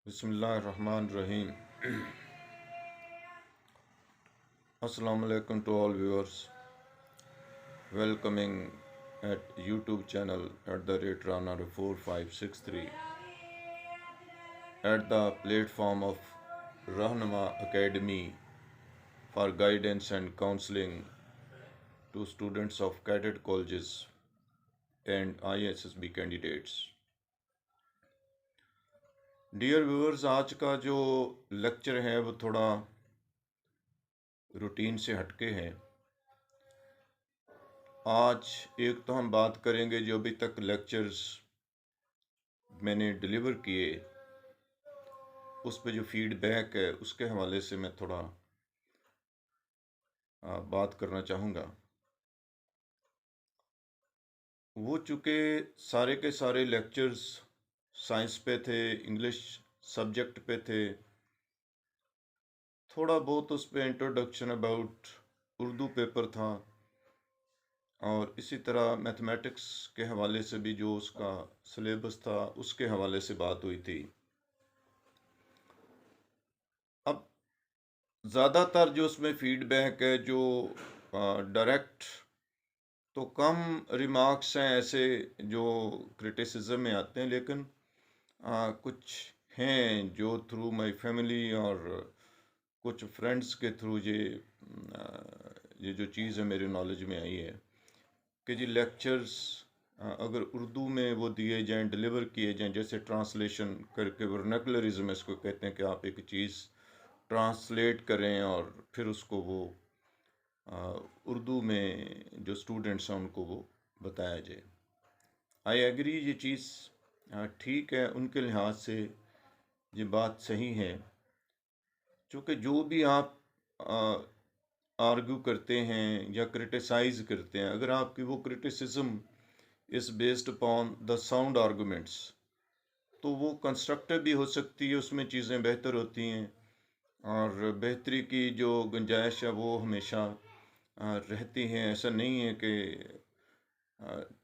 Bismillahirrahmanirrahim. Assalamu alaikum to all viewers. Welcoming at YouTube channel at the rate Rana 4563 at the platform of Rahnama Academy for guidance and counseling to students of cadet colleges and ISSB candidates. Dear viewers, आज का जो lecture है वो थोड़ा routine से हटके है। आज एक तो हम बात करेंगे जो अभी तक लेक्चर्स मैंने डिलीवर किए उस पे जो फीडबैक है उसके हवाले से मैं थोड़ा बात करना चाहूँगा। वो चूँकि सारे के सारे लेक्चर्स साइंस पे थे, इंग्लिश सब्जेक्ट पे थे, थोड़ा बहुत उस पे इंट्रोडक्शन अबाउट उर्दू पेपर था और इसी तरह मैथमेटिक्स के हवाले से भी जो उसका सिलेबस था उसके हवाले से बात हुई थी। अब ज़्यादातर जो उसमें फीडबैक है जो डायरेक्ट तो कम रिमार्क्स हैं ऐसे जो क्रिटिसिज्म में आते हैं, लेकिन कुछ हैं जो थ्रू माय फैमिली और कुछ फ्रेंड्स के थ्रू ये जो चीज़ है मेरे नॉलेज में आई है कि जी लेक्चर्स अगर उर्दू में वो दिए जाएं, डिलीवर किए जाएं, जैसे ट्रांसलेशन करके वर्नाकुलरिज्म इसको कहते हैं कि आप एक चीज़ ट्रांसलेट करें और फिर उसको वो उर्दू में जो स्टूडेंट्स हैं उनको वो बताया जाए। आई एग्री, ये चीज़ ठीक है, उनके लिहाज से ये बात सही है, क्योंकि जो भी आप आर्ग्यू करते हैं या क्रिटिसाइज़ करते हैं, अगर आपकी वो criticism is based upon the sound arguments तो वो कंस्ट्रक्टिव भी हो सकती है, उसमें चीज़ें बेहतर होती हैं और बेहतरी की जो गुंजाइश है वो हमेशा रहती हैं। ऐसा नहीं है कि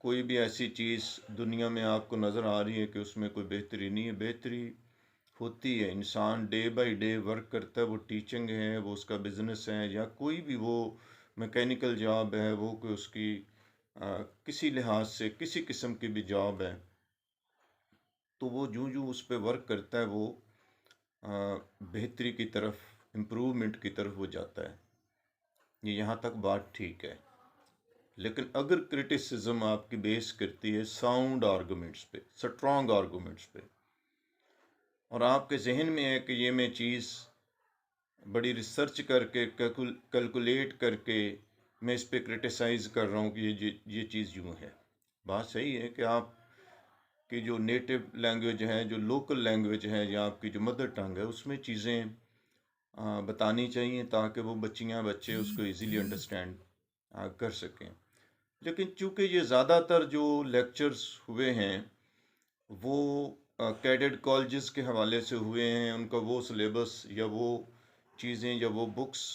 कोई भी ऐसी चीज़ दुनिया में आपको नज़र आ रही है कि उसमें कोई बेहतरी नहीं है। बेहतरी होती है, इंसान डे बाय डे वर्क करता है, वो टीचिंग है, वो उसका बिज़नेस है या कोई भी वो मैकेनिकल जॉब है, वो कोई उसकी किसी लिहाज से किसी किस्म की भी जॉब है, तो वो जूँ जूँ उस पर वर्क करता है वो बेहतरी की तरफ, इम्प्रूवमेंट की तरफ वो जाता है। ये यहाँ तक बात ठीक है, लेकिन अगर क्रिटिसिज्म आपकी बेस करती है साउंड आर्गूमेंट्स पे, स्ट्रॉन्ग आर्गूमेंट्स पे, और आपके जहन में है कि ये मैं चीज़ बड़ी रिसर्च करके कैलकुलेट करके मैं इस पे क्रिटिसाइज़ कर रहा हूँ कि ये चीज़ यूँ है। बात सही है कि आप की जो नेटिव लैंग्वेज है, जो लोकल लैंग्वेज है या आपकी जो मदर टंग है, उसमें चीज़ें बतानी चाहिए ताकि वो बच्चियाँ बच्चे उसको इजीली अंडरस्टैंड कर सकें। लेकिन चूँकि ये ज़्यादातर जो लेक्चर्स हुए हैं वो कैडेट कॉलेजेस के हवाले से हुए हैं, उनका वो सिलेबस या वो चीज़ें या वो बुक्स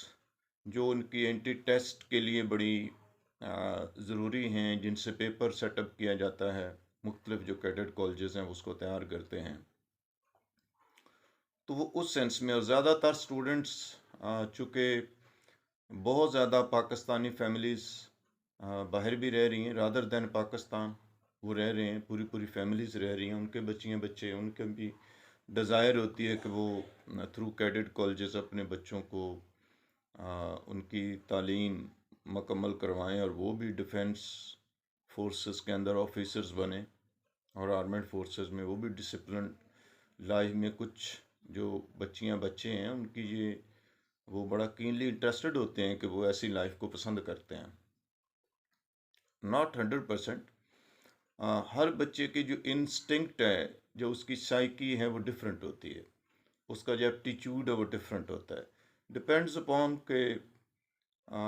जो उनकी एंट्री टेस्ट के लिए बड़ी ज़रूरी हैं, जिनसे पेपर सेटअप किया जाता है, मुख्तलिफ जो कैडेट कॉलेजेस हैं उसको तैयार करते हैं, तो वो उस सेंस में। और ज़्यादातर स्टूडेंट्स चूँकि बहुत ज़्यादा पाकिस्तानी फैमिलीज़ बाहर भी रह रही हैं रादर दैन पाकिस्तान, वो रह रहे हैं, पूरी पूरी फैमिलीज़ रह रही हैं, उनके बच्चियाँ बच्चे, उनके भी डिज़ायर होती है कि वो थ्रू कैडेट कॉलेजेस अपने बच्चों को उनकी तालीम मुकम्मल करवाएं और वो भी डिफेंस फोर्सेस के अंदर ऑफिसर्स बने और आर्मेड फोर्सेस में वो भी डिसिप्लिन लाइफ में। कुछ जो बच्चियां बच्चे हैं उनकी ये वो बड़ा कीनली इंटरेस्टेड होते हैं कि वो ऐसी लाइफ को पसंद करते हैं। नॉट 100%, हर बच्चे की जो इंस्टिंक्ट है, जो उसकी साइकी है वो डिफरेंट होती है, उसका जो एप्टीट्यूड है वो डिफरेंट होता है। डिपेंड्स अपॉन के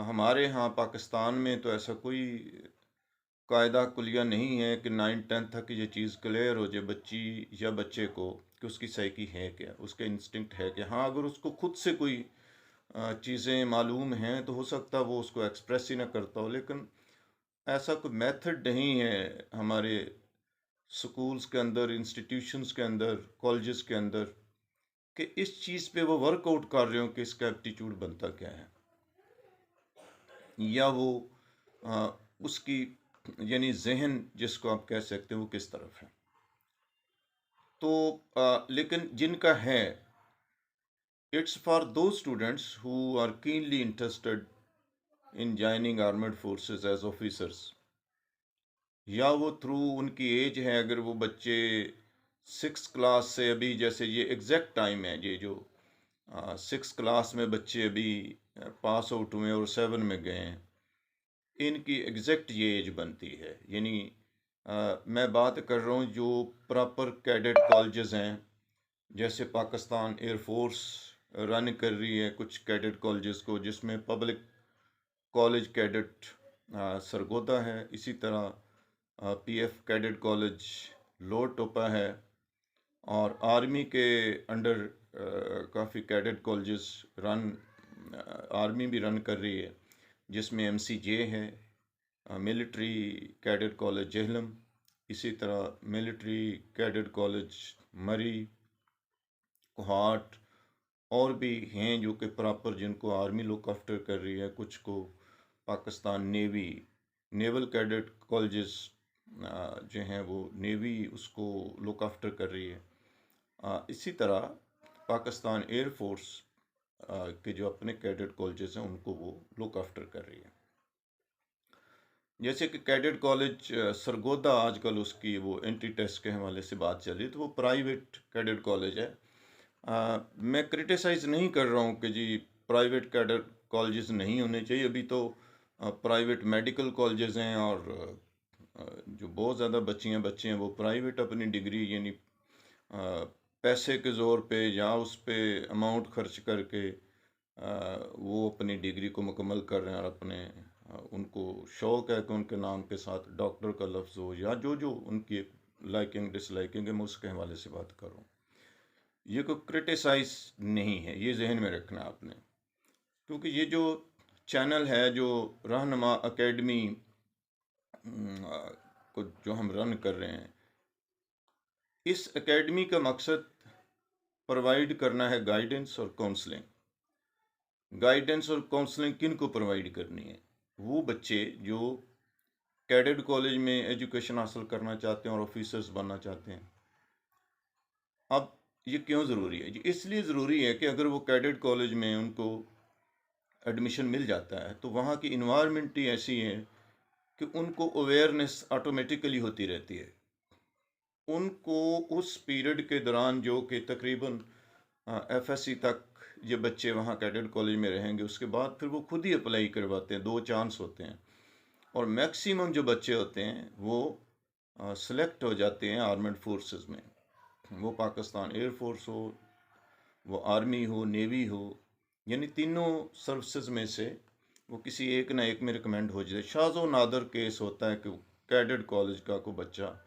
हमारे यहाँ पाकिस्तान में तो ऐसा कोई कायदा कुलिया नहीं है कि 9-10 तक ये चीज़ क्लियर हो जाए बच्ची या बच्चे को कि उसकी साइकी है क्या, उसका इंस्टिंक्ट है क्या। हाँ, अगर उसको खुद से कोई चीज़ें मालूम हैं तो हो सकता है वो उसको एक्सप्रेस ही ना करता हो, लेकिन ऐसा कोई मेथड नहीं है हमारे स्कूल्स के अंदर, इंस्टीट्यूशंस के अंदर, कॉलेजेस के अंदर कि इस चीज़ पे वो वर्कआउट कर रहे हो कि इसका एप्टीट्यूड बनता क्या है, या वो आ, उसकी यानी जहन जिसको आप कह सकते हो वो किस तरफ है। तो लेकिन जिनका है, it's for those students who are keenly interested in joining armed forces as officers, या वो थ्रू उनकी एज है, अगर वो बच्चे 6 क्लास से, अभी जैसे ये एग्जैक्ट टाइम है, ये जो 6 क्लास में बच्चे अभी पास आउट हुए और 7 में गए हैं, इनकी एग्जैक्ट ये एज बनती है। यानी मैं बात कर रहा हूँ जो प्रॉपर कैडेट कॉलेजेस हैं, जैसे पाकिस्तान एयरफोर्स रन कर रही है कुछ कैडेट कॉलेजेस को, जिसमें पब्लिक कॉलेज कैडेट सरगोदा है, इसी तरह पीएफ कैडेट कॉलेज लोअर टोपा है, और आर्मी के अंडर काफ़ी कैडेट कॉलेजेस रन आर्मी भी रन कर रही है, जिसमें एमसीजे है, मिलिट्री कैडेट कॉलेज जेहलम, इसी तरह मिलिट्री कैडेट कॉलेज मरी, कोहाट, और भी हैं जो कि प्रॉपर जिनको आर्मी लुक आफ्टर कर रही है। कुछ को Pakistan navy naval cadet colleges जो हैं वो नेवी उसको लुक आफ्टर कर रही है। इसी तरह पाकिस्तान एयरफोर्स के जो अपने कैडेट कॉलेजेस हैं उनको वो लुक आफ्टर कर रही है। जैसे कि कैडेट कॉलेज सरगोदा, आजकल उसकी वो एंटी टेस्ट के हवाले से बात चल रही है, तो वो प्राइवेट कैडेट कॉलेज है। मैं क्रिटिसाइज़ नहीं कर रहा हूँ कि जी प्राइवेट कैडेट कॉलेजेस नहीं होने चाहिए, अभी तो प्राइवेट मेडिकल कॉलेजेस हैं, और जो बहुत ज़्यादा बच्चे हैं वो प्राइवेट अपनी डिग्री यानी पैसे के ज़ोर पे या उस पे अमाउंट खर्च करके वो अपनी डिग्री को मुकम्मल कर रहे हैं, और अपने उनको शौक़ है कि उनके नाम के साथ डॉक्टर का लफ्ज़ हो, या जो जो उनकी लाइकिंग डिसलाइकिंग है, मैं उसके हवाले से बात कर रहा हूँ। ये कोई क्रिटिसाइज नहीं है, ये जहन में रखना आपने, क्योंकि ये जो चैनल है जो रहनुमा एकेडमी को जो हम रन कर रहे हैं, इस एकेडमी का मकसद प्रोवाइड करना है गाइडेंस और काउंसलिंग। गाइडेंस और काउंसलिंग किन को प्रोवाइड करनी है? वो बच्चे जो कैडेट कॉलेज में एजुकेशन हासिल करना चाहते हैं और ऑफिसर्स बनना चाहते हैं। अब ये क्यों ज़रूरी है? ये इसलिए ज़रूरी है कि अगर वो कैडेट कॉलेज में उनको एडमिशन मिल जाता है तो वहाँ की इन्वायरमेंट ही ऐसी है कि उनको अवेयरनेस ऑटोमेटिकली होती रहती है। उनको उस पीरियड के दौरान, जो कि तकरीबन एफएससी तक ये बच्चे वहाँ कैडेट कॉलेज में रहेंगे, उसके बाद फिर वो खुद ही अप्लाई करवाते हैं, 2 चांस होते हैं, और मैक्सिमम जो बच्चे होते हैं वो सेलेक्ट हो जाते हैं आर्मड फोर्सेस में। वो पाकिस्तान एयरफोर्स हो, वो आर्मी हो, नेवी हो, यानी तीनों सर्विसेज में से वो किसी एक ना एक में रिकमेंड हो जाए। शाज़ो नादर केस होता है कि कैडेट कॉलेज का कोई बच्चा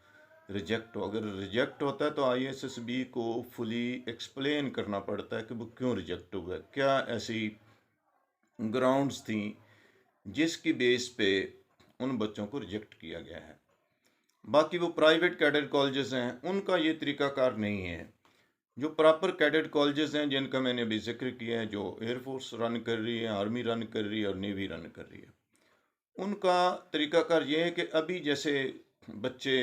रिजेक्ट हो। अगर रिजेक्ट होता है तो आईएसएसबी को फुली एक्सप्लेन करना पड़ता है कि वो क्यों रिजेक्ट हुआ है, क्या ऐसी ग्राउंड्स थी जिसकी बेस पे उन बच्चों को रिजेक्ट किया गया है। बाकी वो प्राइवेट कैडेट कॉलेजेस हैं, उनका ये तरीकाकार नहीं है। जो प्रॉपर कैडेट कॉलेजेस हैं जिनका मैंने अभी जिक्र किया है, जो एयरफोर्स रन कर रही है, आर्मी रन कर रही है और नेवी रन कर रही है, उनका तरीकाकार ये है कि अभी जैसे बच्चे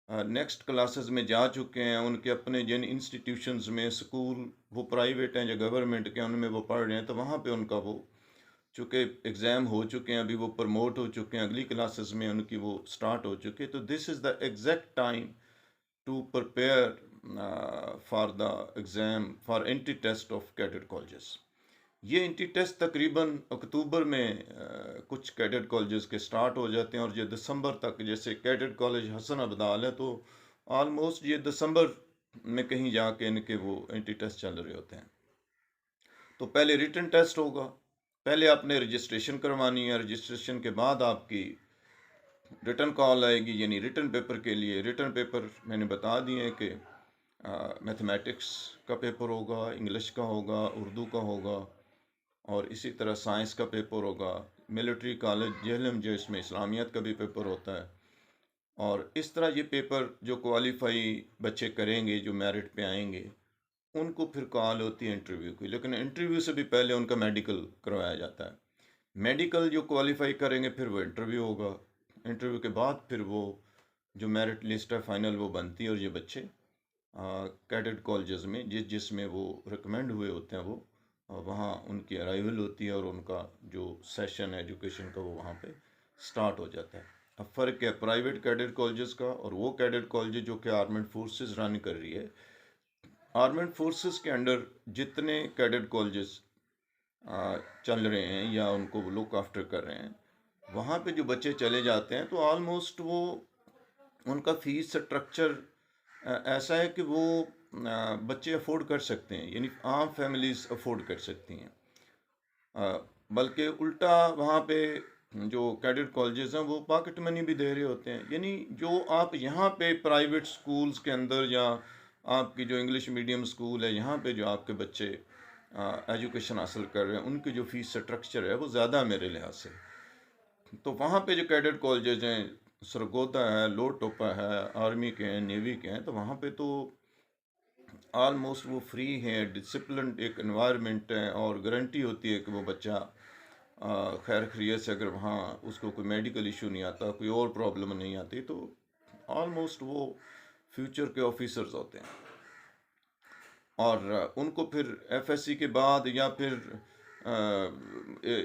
नेक्स्ट क्लासेस में जा चुके हैं, उनके अपने जिन इंस्टीट्यूशंस में स्कूल वो प्राइवेट हैं या गवर्नमेंट के उनमें वो पढ़ रहे हैं, तो वहाँ पे उनका वो चूँकि एग्ज़ाम हो चुके हैं, अभी वो प्रमोट हो चुके हैं, अगली क्लासेस में उनकी वो स्टार्ट हो चुकी है, तो this is the exact time to prepare for the exam for entry test of cadet colleges। ये एंट्री टेस्ट तकरीबन अक्टूबर में कुछ कैडेट कॉलेजेस के स्टार्ट हो जाते हैं, और ये दिसंबर तक, जैसे कैडेट कॉलेज हसन अब्दाल है तो ऑलमोस्ट ये दिसंबर में कहीं जाके इनके वो एंट्री टेस्ट चल रहे होते हैं। तो पहले रिटन टेस्ट होगा, पहले आपने रजिस्ट्रेशन करवानी है, रजिस्ट्रेशन के बाद आपकी रिटर्न कॉल आएगी, यानी रिटर्न पेपर के लिए। रिटर्न पेपर मैंने बता दिए कि मैथमेटिक्स का पेपर होगा, इंग्लिश का होगा, उर्दू का होगा, और इसी तरह साइंस का पेपर होगा। मिलिट्री कॉलेज जेहलम जो इसमें इस्लामियत का भी पेपर होता है, और इस तरह ये पेपर जो क्वालिफाई बच्चे करेंगे, जो मेरिट पे आएंगे, उनको फिर कॉल होती है इंटरव्यू की, लेकिन इंटरव्यू से भी पहले उनका मेडिकल करवाया जाता है। मेडिकल जो क्वालिफाई करेंगे फिर वो इंटरव्यू होगा। इंटरव्यू के बाद फिर वो जो मेरिट लिस्ट है फाइनल वो बनती है, और ये बच्चे कैडेट कॉलेजेस में जिसमें वो रिकमेंड हुए होते हैं वो वहाँ उनकी अराइवल होती है, और उनका जो सेशन एजुकेशन का वो वहाँ पे स्टार्ट हो जाता है। अब फ़र्क है प्राइवेट कैडेट कॉलेजेस का और वो कैडेट कॉलेज जो कि आर्मेड फोर्सेस रन कर रही है। आर्मेड फोर्सेस के अंडर जितने कैडेट कॉलेजेस चल रहे हैं या उनको लुक आफ्टर कर रहे हैं, वहाँ पे जो बच्चे चले जाते हैं तो ऑलमोस्ट वो उनका फीस स्ट्रक्चर ऐसा है कि वो बच्चे अफोर्ड कर सकते हैं, यानी आम फैमिलीज अफोर्ड कर सकती हैं। बल्कि उल्टा वहाँ पे जो कैडेट कॉलेजेस हैं वो पॉकेट मनी भी दे रहे होते हैं। यानी जो आप यहाँ पे प्राइवेट स्कूल्स के अंदर या आपकी जो इंग्लिश मीडियम स्कूल है यहाँ पे जो आपके बच्चे एजुकेशन हासिल कर रहे हैं उनकी जो फीस स्ट्रक्चर है वो ज़्यादा है मेरे लिहाज से। तो वहाँ पे जो कैडेट कॉलेजेस हैं, सरगोदा है, लोअर टोपा है, आर्मी के हैं, नेवी के हैं, तो वहाँ पे तो ऑलमोस्ट वो फ्री है, डिसिप्लिन एक एनवायरनमेंट है, और गारंटी होती है कि वो बच्चा खैर खैरियत से, अगर वहाँ उसको कोई मेडिकल इशू नहीं आता, कोई और प्रॉब्लम नहीं आती, तो ऑलमोस्ट वो फ्यूचर के ऑफिसर्स होते हैं। और उनको फिर एफएससी के बाद या फिर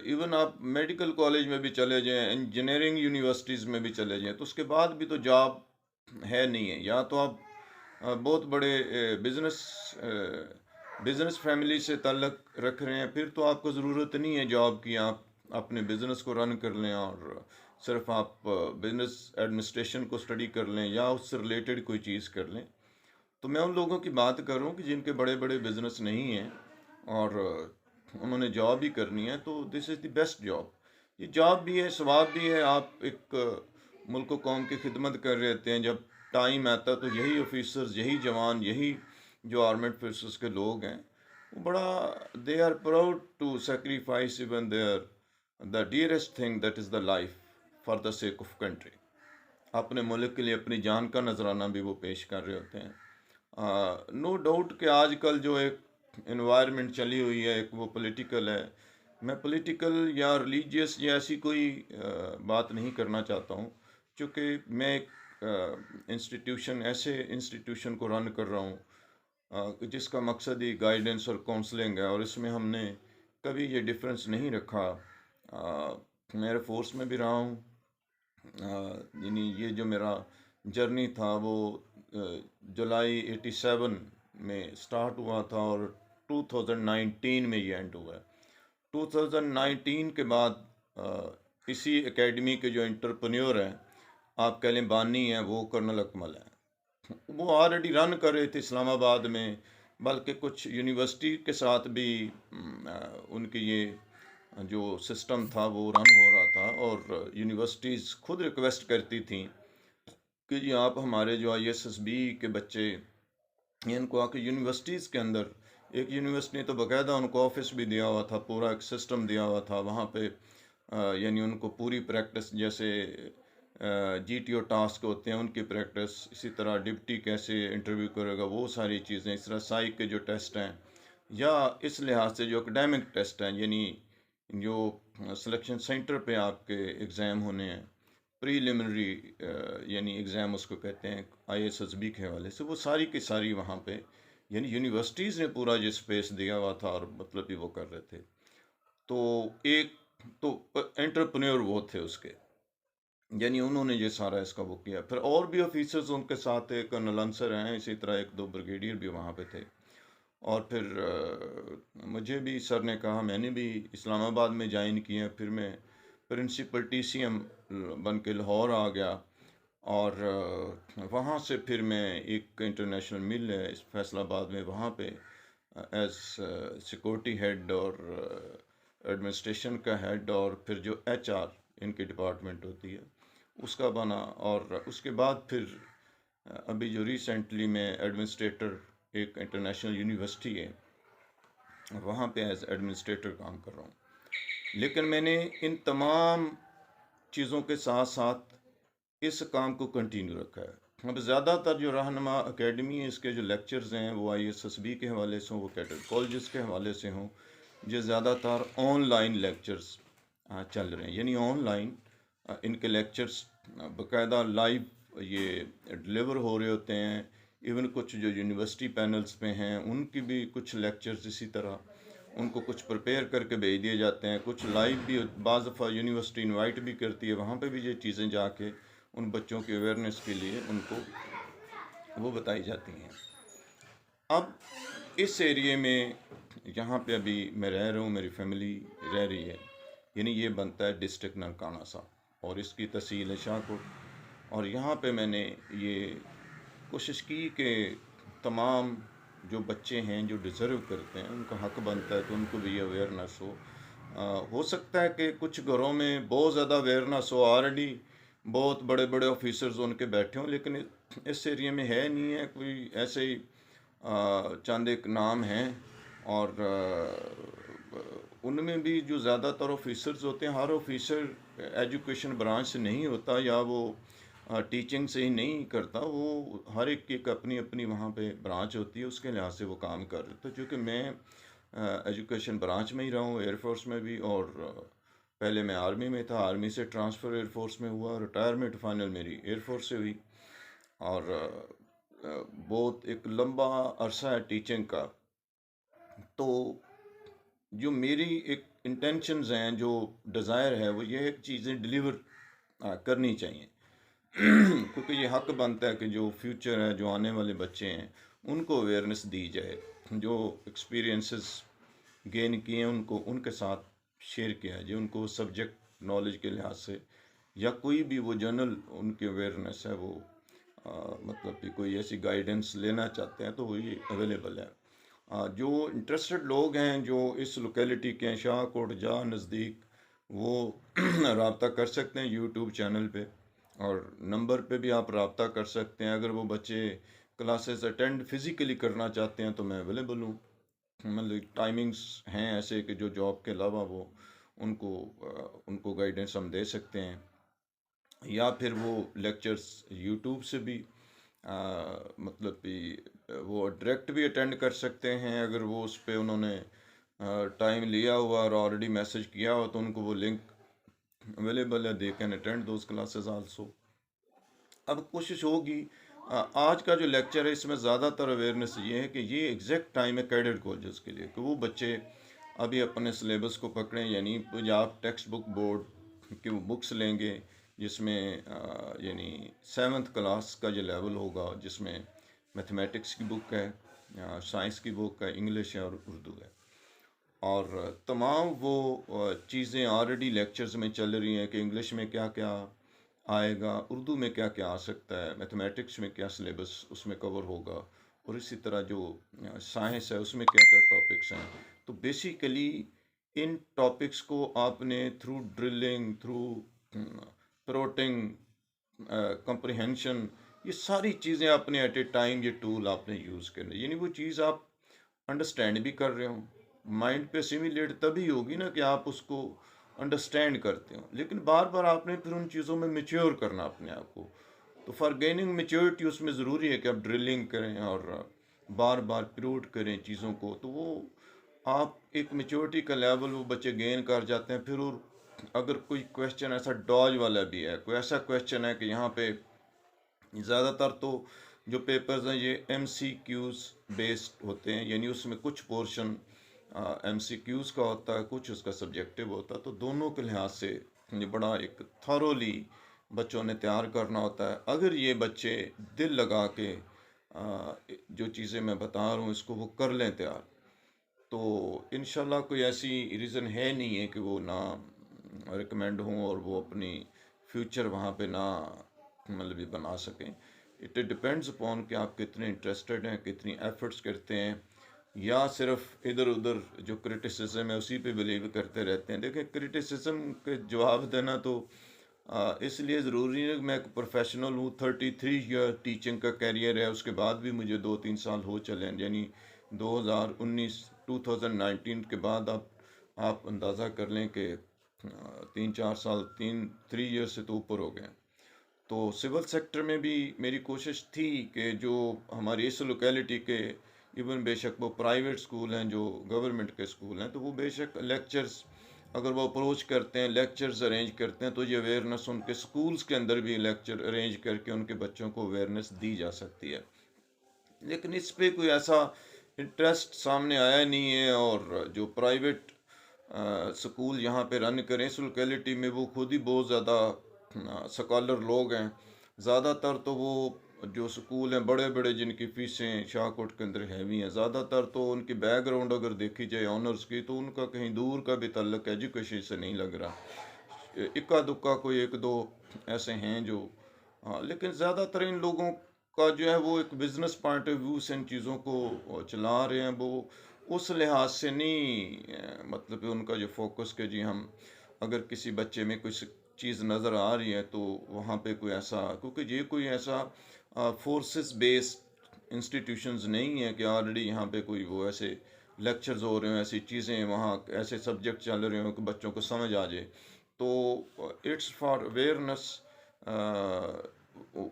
इवन आप मेडिकल कॉलेज में भी चले जाएं, इंजीनियरिंग यूनिवर्सिटीज़ में भी चले जाएं, तो उसके बाद भी तो जॉब है नहीं है। या तो आप बहुत बड़े बिजनेस फैमिली से ताल्लुक़ रख रहे हैं, फिर तो आपको ज़रूरत नहीं है जॉब की, आप अपने बिज़नेस को रन कर लें और सिर्फ आप बिज़नेस एडमिनिस्ट्रेशन को स्टडी कर लें या उससे रिलेटेड कोई चीज़ कर लें। तो मैं उन लोगों की बात कर रहा हूँ कि जिनके बड़े बड़े बिजनेस नहीं हैं और उन्होंने जॉब ही करनी है, तो this is the best job. ये जॉब भी है, सवाब भी है, आप एक मुल्क व कौम की खिदमत कर रहे होते हैं। जब टाइम आता है तो यही ऑफिसर्स, यही जवान, यही जो आर्मेड फोर्सेस के लोग हैं वो बड़ा they are proud to sacrifice even their the dearest thing that is the life for the sake of country. अपने मुल्क के लिए अपनी जान का नजराना भी वो पेश कर रहे होते हैं। नो डाउट कि आजकल जो एक इन्वायरमेंट चली हुई है एक वो पॉलिटिकल है। मैं पॉलिटिकल या रिलीजियस या ऐसी कोई बात नहीं करना चाहता हूँ, क्योंकि मैं एक इंस्टीट्यूशन ऐसे इंस्टीट्यूशन को रन कर रहा हूँ जिसका मकसद ही गाइडेंस और काउंसलिंग है, और इसमें हमने कभी ये डिफरेंस नहीं रखा। मैं एयर फोर्स में भी रहा हूँ, यानी ये जो मेरा जर्नी था वो जुलाई 87 में स्टार्ट हुआ था और 2019 में ये एंड हुआ है। 2019 के बाद इसी एकेडमी के जो एंटरप्रेन्योर हैं, आप कह लें बानी हैं, वो कर्नल अकमल हैं। वो ऑलरेडी रन कर रहे थे इस्लामाबाद में, बल्कि कुछ यूनिवर्सिटी के साथ भी उनकी ये जो सिस्टम था वो रन हो रहा था, और यूनिवर्सिटीज़ खुद रिक्वेस्ट करती थी कि जी आप हमारे जो ISSB के बच्चे इनको आके यूनिवर्सिटीज़ के अंदर, एक यूनिवर्सिटी ने तो बाकायदा उनको ऑफिस भी दिया हुआ था, पूरा एक सिस्टम दिया हुआ था वहाँ पे, यानी उनको पूरी प्रैक्टिस, जैसे GTO टास्क होते हैं उनकी प्रैक्टिस, इसी तरह डिप्टी कैसे इंटरव्यू करेगा, वो सारी चीज़ें, इस तरह साइक के जो टेस्ट हैं, या इस लिहाज से जो एकेडमिक टेस्ट हैं, यानी जो सिलेक्शन सेंटर पे आपके एग्ज़ाम होने हैं, प्रीलिमिनरी यानी एग्ज़ाम उसको कहते हैं ISSB के हवाले से, वो सारी की सारी वहाँ पे, यानी यूनिवर्सिटीज़ ने पूरा जो स्पेस दिया हुआ था और मतलब भी वो कर रहे थे। तो एक तो एंटरप्रेन्योर वो थे उसके, यानी उन्होंने ये सारा इसका वो किया। फिर और भी ऑफिसर्स उनके साथ थे, कर्नल अंसर हैं, इसी तरह एक दो ब्रिगेडियर भी वहाँ पे थे। और फिर मुझे भी सर ने कहा, मैंने भी इस्लामाबाद में ज्वाइन किया, फिर मैं प्रिंसिपल TCM बन के लाहौर आ गया, और वहाँ से फिर मैं एक इंटरनेशनल मिल है इस फैसलाबाद में, वहाँ पे एज सिक्योरिटी हेड और एडमिनिस्ट्रेशन का हेड, और फिर जो HR इनकी डिपार्टमेंट होती है उसका बना। और उसके बाद फिर अभी जो रिसेंटली मैं एडमिनिस्ट्रेटर एक इंटरनेशनल यूनिवर्सिटी है वहाँ पे एज एडमिनिस्ट्रेटर काम कर रहा हूँ। लेकिन मैंने इन तमाम चीज़ों के साथ साथ इस काम को कंटिन्यू रखा है। अब ज़्यादातर जो रहनुमा अकेडमी है, इसके जो लेक्चर्स हैं वो ISSB के हवाले से हों, वो कैडेट कॉलेजेस के हवाले से हों, जो ज़्यादातर ऑनलाइन लेक्चर्स चल रहे हैं, यानी ऑनलाइन इनके लेक्चर्स बाकायदा लाइव ये डिलीवर हो रहे होते हैं। इवन कुछ जो यूनिवर्सिटी पैनल्स पे हैं उनकी भी कुछ लेक्चर्स इसी तरह उनको कुछ प्रिपेयर करके भेज दिए जाते हैं। कुछ लाइव भी बाज़ दफ़ा यूनिवर्सिटी इनवाइट भी करती है, वहाँ पे भी ये चीज़ें जाके उन बच्चों की अवेयरनेस के लिए उनको वो बताई जाती हैं। अब इस एरिए में यहाँ पे अभी मैं रह रहा हूँ, मेरी फैमिली रह रही है, यानी ये बनता है डिस्ट्रिक्ट ननकाना साहब और इसकी तहसील है शाहकोट। और यहाँ पे मैंने ये कोशिश की कि तमाम जो बच्चे हैं जो डिज़र्व करते हैं, उनका हक बनता है कि उनको भी अवेयरनेस हो सकता है कि कुछ घरों में बहुत ज़्यादा अवेयरनेस हो, ऑलरेडी बहुत बड़े बड़े ऑफिसर्स उनके बैठे हों, लेकिन इस एरिया में है नहीं है कोई ऐसे ही चंद एक नाम हैं। और उनमें भी जो ज़्यादातर ऑफिसर्स होते हैं, हर ऑफिसर एजुकेशन ब्रांच से नहीं होता या वो टीचिंग से ही नहीं करता, वो हर एक की एक अपनी अपनी वहाँ पे ब्रांच होती है, उसके लिहाज से वो काम कर रहे। तो चूँकि मैं एजुकेशन ब्रांच में ही रहा हूँ, एयरफोर्स में भी, और पहले मैं आर्मी में था, आर्मी से ट्रांसफ़र एयरफोर्स में हुआ, रिटायरमेंट फाइनल मेरी एयरफोर्स से हुई। और बहुत एक लंबा अरसा है टीचिंग का। तो जो मेरी एक इंटेंशंस हैं, जो डिज़ायर है, वो ये है कि चीज़ें डिलीवर करनी चाहिए। क्योंकि ये हक बनता है कि जो फ्यूचर है, जो आने वाले बच्चे हैं, उनको अवेयरनेस दी जाए, जो एक्सपीरियंसेस गेन किए हैं उनको उनके साथ शेयर किया जाए, उनको सब्जेक्ट नॉलेज के लिहाज से या कोई भी वो जनरल उनकी अवेयरनेस है, वो मतलब कि कोई ऐसी गाइडेंस लेना चाहते हैं तो वो ये अवेलेबल है। जो इंटरेस्टेड लोग हैं जो इस लोकेलिटी के हैं, शाहकोट जहाँ नज़दीक, वो रब्ता कर सकते हैं यूट्यूब चैनल पे, और नंबर पे भी आप रब्ता कर सकते हैं। अगर वो बच्चे क्लासेस अटेंड फिज़िकली करना चाहते हैं तो मैं अवेलेबल हूँ। मतलब टाइमिंग्स हैं ऐसे कि जो जॉब के अलावा वो उनको गाइडेंस हम दे सकते हैं, या फिर वो लेक्चर्स यूट्यूब से भी मतलब कि वो डायरेक्ट भी अटेंड कर सकते हैं। अगर वो उस पर उन्होंने टाइम लिया हुआ और ऑलरेडी मैसेज किया हो तो उनको वो लिंक अवेलेबल है, they can attend those classes also. अब कोशिश होगी आज का जो लेक्चर है इसमें ज़्यादातर अवेयरनेस ये है कि ये एग्जैक्ट टाइम है कैडेट कॉलेजेस के लिए कि वो बच्चे अभी अपने सिलेबस को पकड़ें, यानी आप टेक्स्ट बुक बोर्ड की वो बुक्स लेंगे जिसमें यानी 7th क्लास का जो लेवल होगा, जिसमें मैथमेटिक्स की बुक है, साइंस की बुक है, इंग्लिश है और उर्दू है। और तमाम वो चीज़ें ऑलरेडी लेक्चर्स में चल रही हैं कि इंग्लिश में क्या क्या आएगा, उर्दू में क्या क्या आ सकता है, मैथमेटिक्स में क्या सिलेबस उसमें कवर होगा, और इसी तरह जो साइंस है उसमें क्या क्या टॉपिक्स हैं। तो बेसिकली इन टॉपिक्स को आपने थ्रू ड्रिलिंग, थ्रू प्रोटिंग, कंप्रिहेंशन, ये सारी चीज़ें आपने एट ए टाइम ये टूल आपने यूज़ करने, यानी वो चीज़ आप अंडरस्टैंड भी कर रहे हो, माइंड पे सिमुलेट तभी होगी ना कि आप उसको अंडरस्टैंड करते हो, लेकिन बार बार आपने फिर उन चीज़ों में मेच्योर करना अपने आप को। तो फॉर गेनिंग मेच्योरिटी उसमें ज़रूरी है कि आप ड्रिलिंग करें और बार बार प्रूव करें चीज़ों को, तो वो आप एक मेच्योरिटी का लेवल वो बच्चे गेन कर जाते हैं। फिर और अगर कोई क्वेश्चन ऐसा डॉज वाला भी है, कोई ऐसा क्वेश्चन है कि यहाँ पे ज़्यादातर तो जो पेपर्स हैं ये MCQs बेस्ड होते हैं, यानी उसमें कुछ पोर्शन MCQs का होता है, कुछ उसका सब्जेक्टिव होता है। तो दोनों के लिहाज से ये बड़ा एक थॉरोली बच्चों ने तैयार करना होता है। अगर ये बच्चे दिल लगा के जो चीज़ें मैं बता रहा हूँ इसको वो कर लें तैयार, तो इंशाल्लाह कोई ऐसी रीज़न है नहीं है कि वो ना रिकमेंड हों और वो अपनी फ्यूचर वहाँ पे ना मतलब ये बना सकें। इट डिपेंड्स अपॉन कि आप कितने इंटरेस्टेड हैं, कितनी एफर्ट्स करते हैं, या सिर्फ इधर उधर जो क्रिटिसिज्म है उसी पे बिलीव करते रहते हैं। देखिए, क्रिटिसिज्म के जवाब देना तो इसलिए ज़रूरी है कि मैं एक प्रोफेशनल हूँ। 33 ईयर टीचिंग का कैरियर है, उसके बाद भी मुझे 2-3 साल हो चले हैं, यानी 2019 के बाद आप अंदाज़ा कर लें कि 3-4 साल, 3 ईयर से तो ऊपर हो गए। तो सिविल सेक्टर में भी मेरी कोशिश थी कि जो हमारी इस लोकेलिटी के इवन बेशक वो प्राइवेट स्कूल हैं, जो गवर्नमेंट के स्कूल हैं, तो वो बेशक लेक्चर्स अगर वो अप्रोच करते हैं, लेक्चर्स अरेंज करते हैं, तो ये अवेयरनेस उनके स्कूल्स के अंदर भी लेक्चर अरेंज करके उनके बच्चों को अवेयरनेस दी जा सकती है। लेकिन इस पे कोई ऐसा इंटरेस्ट सामने आया नहीं है, और जो प्राइवेट स्कूल यहाँ पे रन करें इस लोकेलिटी में, वो खुद ही बहुत ज़्यादा स्कॉलर लोग हैं। ज़्यादातर तो वो जो स्कूल हैं बड़े बड़े जिनकी फीसें शाहकोट के अंदर हैवी हैं, ज़्यादातर तो उनकी बैकग्राउंड अगर देखी जाए ऑनर्स की, तो उनका कहीं दूर का भी ताल्लुक एजुकेशन से नहीं लग रहा। इक्का दुक्का कोई एक दो ऐसे हैं जो, हाँ, लेकिन ज़्यादातर इन लोगों का जो है वो एक बिजनेस पॉइंट ऑफ व्यू से इन चीज़ों को चला रहे हैं। वो उस लिहाज से नहीं, मतलब कि उनका जो फोकस के जी हम अगर किसी बच्चे में कुछ चीज़ नज़र आ रही है तो वहाँ पे कोई ऐसा, क्योंकि ये कोई ऐसा फोर्सेस बेस्ड इंस्टीट्यूशंस नहीं है कि ऑलरेडी यहाँ पे कोई वो ऐसे लेक्चर्स हो रहे हो, ऐसी चीज़ें वहाँ ऐसे सब्जेक्ट चल रहे हो कि बच्चों को समझ आ जाए। तो इट्स फॉर अवेयरनेस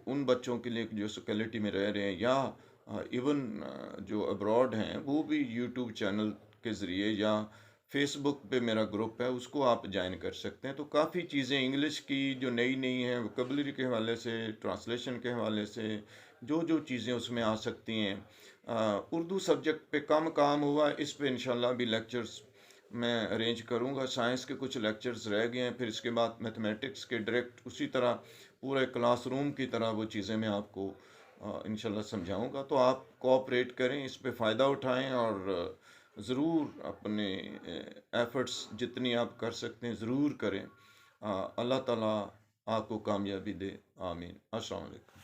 उन बच्चों के लिए जो लोकेलिटी में रह रहे हैं, या इवन जो अब्रॉड हैं, वो भी यूट्यूब चैनल के ज़रिए या फेसबुक पे मेरा ग्रुप है उसको आप ज्वाइन कर सकते हैं। तो काफ़ी चीज़ें इंग्लिश की जो नई नई हैं वोकेबलरी के हवाले से, ट्रांसलेशन के हवाले से, जो जो चीज़ें उसमें आ सकती हैं। उर्दू सब्जेक्ट पे कम काम हुआ, इस पे इंशाल्लाह भी लेक्चर्स मैं अरेंज करूँगा। साइंस के कुछ लेक्चर्स रह गए हैं, फिर इसके बाद मैथमेटिक्स के डायरेक्ट उसी तरह पूरे क्लासरूम की तरह वो चीज़ें मैं आपको इंशाल्लाह समझाऊंगा। तो आप कोऑपरेट करें, इस पे फ़ायदा उठाएं, और ज़रूर अपने एफ़र्ट्स जितनी आप कर सकते हैं ज़रूर करें। अल्लाह ताला आपको कामयाबी दे। आमीन। अस्सलाम वालेकुम।